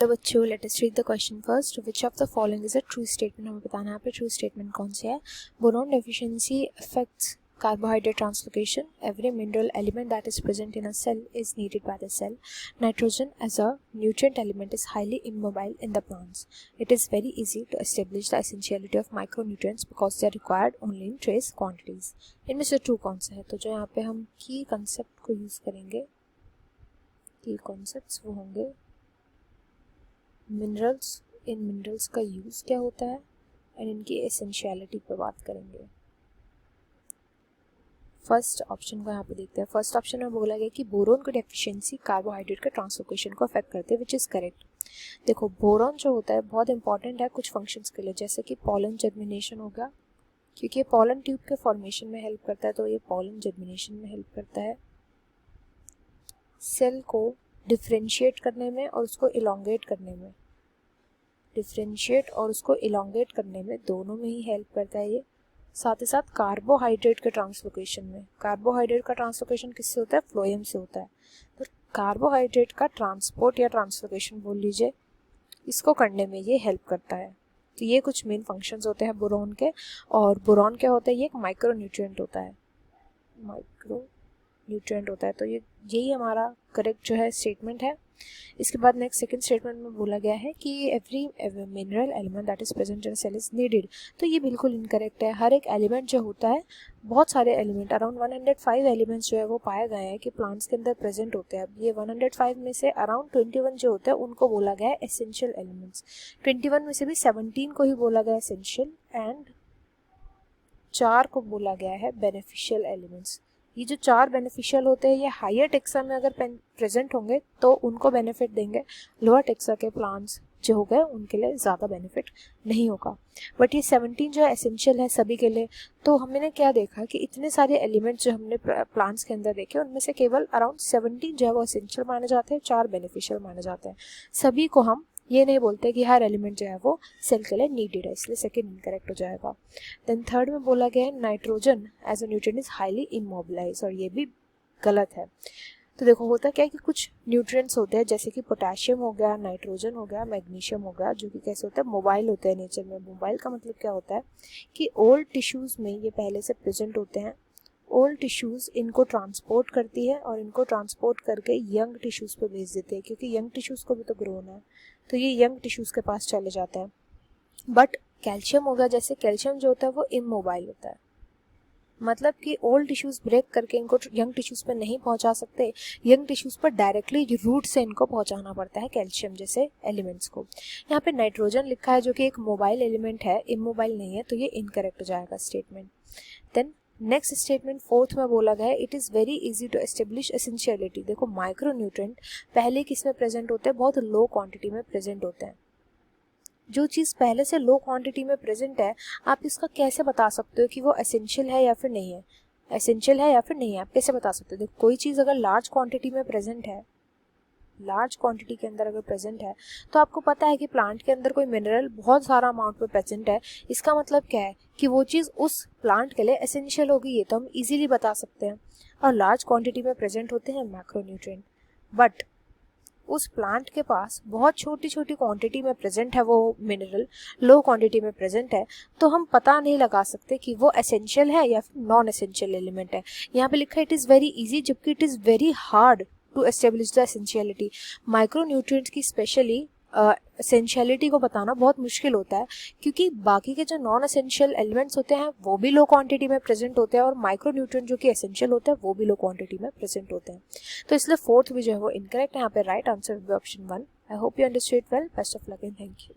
तो बच्चों let us read the question first. Which of the following is a true statement. हमें बताना है यहाँ पे ट्रू स्टेटमेंट कौन सी है. Boron deficiency affects carbohydrate translocation. Every mineral element that is present in a cell is needed by the cell. Nitrogen as a nutrient element is highly immobile in the plants. It is very easy to establish the essentiality of micronutrients because they are required only in trace quantities. इनमें से true कौन सा है? तो जो यहाँ पे हम की कंसेप्ट को यूज करेंगे, की कॉन्सेप्ट्स वो होंगे मिनरल्स. इन मिनरल्स का यूज क्या होता है एंड इनकी एसेंशियलिटी पर बात करेंगे. फर्स्ट ऑप्शन को यहाँ पे देखते हैं. फर्स्ट ऑप्शन में बोला गया कि बोरोन की डेफिशिएंसी कार्बोहाइड्रेट के ट्रांसलोकेशन को अफेक्ट करते हैं, विच इज करेक्ट. देखो बोरोन जो होता है बहुत इंपॉर्टेंट है कुछ फंक्शंस के लिए, जैसे कि पॉलन जर्मिनेशन हो गया, क्योंकि ये पॉलन ट्यूब के फॉर्मेशन में हेल्प करता है, तो ये पॉलन जर्मिनेशन में हेल्प करता है. सेल को डिफ्रेंशिएट करने में और उसको इलोंगेट करने में, डिफ्रेंशिएट और उसको इलोंगेट करने में दोनों में ही हेल्प करता है ये. साथ ही साथ कार्बोहाइड्रेट के ट्रांसलोकेशन में, कार्बोहाइड्रेट का ट्रांसलोकेशन किससे होता है? फ्लोएम से होता है. तो कार्बोहाइड्रेट का ट्रांसपोर्ट या ट्रांसलोकेशन बोल लीजिए, इसको करने में ये हेल्प करता है. तो ये कुछ मेन फंक्शंस होते हैं बोरॉन के. और बोरॉन क्या होता है? ये एक माइक्रो न्यूट्रिएंट होता है, माइक्रो न्यूट्रिएंट होता है. तो ये यही हमारा करेक्ट जो है स्टेटमेंट है. इसके बाद नेक्स्ट सेकंड स्टेटमेंट में बोला गया है कि every mineral element that is present in cell is needed. तो ये बिल्कुल इनकरेक्ट है. हर एक एलिमेंट जो होता है, बहुत सारे एलिमेंट, अराउंड 105 एलिमेंट्स जो है वो पाए गए हैं कि प्लांट्स के अंदर प्रेजेंट होते हैं. अब ये 105 में से अराउंड 21 जो होते हैं उनको बोला गया है एसेंशियल एलिमेंट्स. 21 में से भी 17 को ही बोला गया एसेंशियल एंड 4 को बोला गया है बेनिफिशियल एलिमेंट्स. ये जो 4 बेनिफिशियल होते हैं ये हायर टेक्सा में अगर प्रेजेंट होंगे तो उनको बेनिफिट देंगे. लोअर टेक्सा के प्लांट्स जो हो गए उनके लिए ज़्यादा बेनिफिट नहीं होगा. बट ये 17 जो है एसेंशियल है सभी के लिए. तो हमने क्या देखा कि इतने सारे एलिमेंट्स जो हमने प्लांट्स के अंदर देखे उनमें से केवल अराउंड 17 जो है वो एसेंशियल माने जाते हैं, 4 बेनिफिशियल माने जाते हैं. सभी को हम ये नहीं बोलते कि हर एलिमेंट जो है वो सेल के लिए नीडेड है, इसलिए सेकंड इनकरेक्ट हो जाएगा. देन थर्ड में बोला गया है nitrogen as a nutrient is highly immobilise, और ये भी गलत है. तो देखो होता क्या है कि कुछ न्यूट्रिएंट्स होते हैं जैसे कि पोटेशियम हो गया, नाइट्रोजन हो गया, मैग्नीशियम हो गया, जो कि कैसे होता है? मोबाइल होते हैं नेचर में. मोबाइल का मतलब क्या होता है कि ओल्ड टिश्यूज़ में ये पहले से प्रेजेंट होते हैं. ओल्ड टिश्यूज़ इनको ट्रांसपोर्ट करती है और इनको ट्रांसपोर्ट करके यंग टिश्यूज़ पे भेज देते हैं, क्योंकि यंग टिश्यूज़ को भी तो ग्रो होना है, तो ये यंग टिश्यूज़ के पास चले जाते हैं. बट कैल्शियम होगा, जैसे कैल्शियम जो होता है वो इमोबाइल होता है, मतलब कि ओल्ड टिश्यूज़ ब्रेक करके इनको यंग टिश्यूज़ पर नहीं पहुंचा सकते. यंग टिश्यूज़ पर डायरेक्टली रूट से इनको पहुंचाना पड़ता है कैल्शियम जैसे एलिमेंट्स को. यहाँ पे नाइट्रोजन लिखा है जो कि एक मोबाइल एलिमेंट है, इमोबाइल नहीं है, तो ये इनकरेक्ट हो जाएगा statement. Then next statement fourth में बोला गया है it is very easy to establish essentiality. देखो माइक्रो न्यूट्रिएंट पहले किस में प्रेजेंट होते हैं? बहुत लो क्वांटिटी में प्रेजेंट होते हैं. जो चीज़ पहले से लो क्वांटिटी में प्रेजेंट है, आप इसका कैसे बता सकते हो कि वो एसेंशियल है या फिर नहीं है? एसेंशियल है या फिर नहीं है, आप कैसे बता सकते हो? देखो कोई चीज़ अगर लार्ज क्वांटिटी में प्रेजेंट है, लार्ज क्वांटिटी के अंदर अगर प्रेजेंट है, तो आपको पता है कि प्लांट के अंदर कोई मिनरल बहुत सारा अमाउंट में प्रेजेंट है, इसका मतलब क्या है कि वो चीज़ उस प्लांट के लिए एसेंशियल होगी. ये तो हम इजीली बता सकते हैं. और लार्ज क्वांटिटी में प्रेजेंट होते हैं मैक्रोन्यूट्रिएंट, बट उस प्लांट के पास बहुत छोटी छोटी क्वांटिटी में प्रेजेंट है वो मिनरल, लो क्वांटिटी में प्रेजेंट है, तो हम पता नहीं लगा सकते कि वो एसेंशियल है या फिर नॉन एसेंशियल एलिमेंट है. यहाँ पे लिखा है इट इज़ वेरी इजी, जबकि it is very hard to establish the essentiality. Micro nutrients की स्पेशली एसेंशियलिटी को बताना बहुत मुश्किल होता है, क्योंकि बाकी के जो नॉन एसेंशियल एलिमेंट्स होते हैं वो भी लो क्वांटिटी में प्रेजेंट होते हैं, और माइक्रो न्यूट्रिएंट जो कि एसेंशियल होते हैं वो भी लो क्वांटिटी में प्रेजेंट होते हैं. तो इसलिए फोर्थ भी जो है वो इनकरेक्ट है. यहाँ पे right answer will be option 1. I hope you understood well. Best of luck and thank you.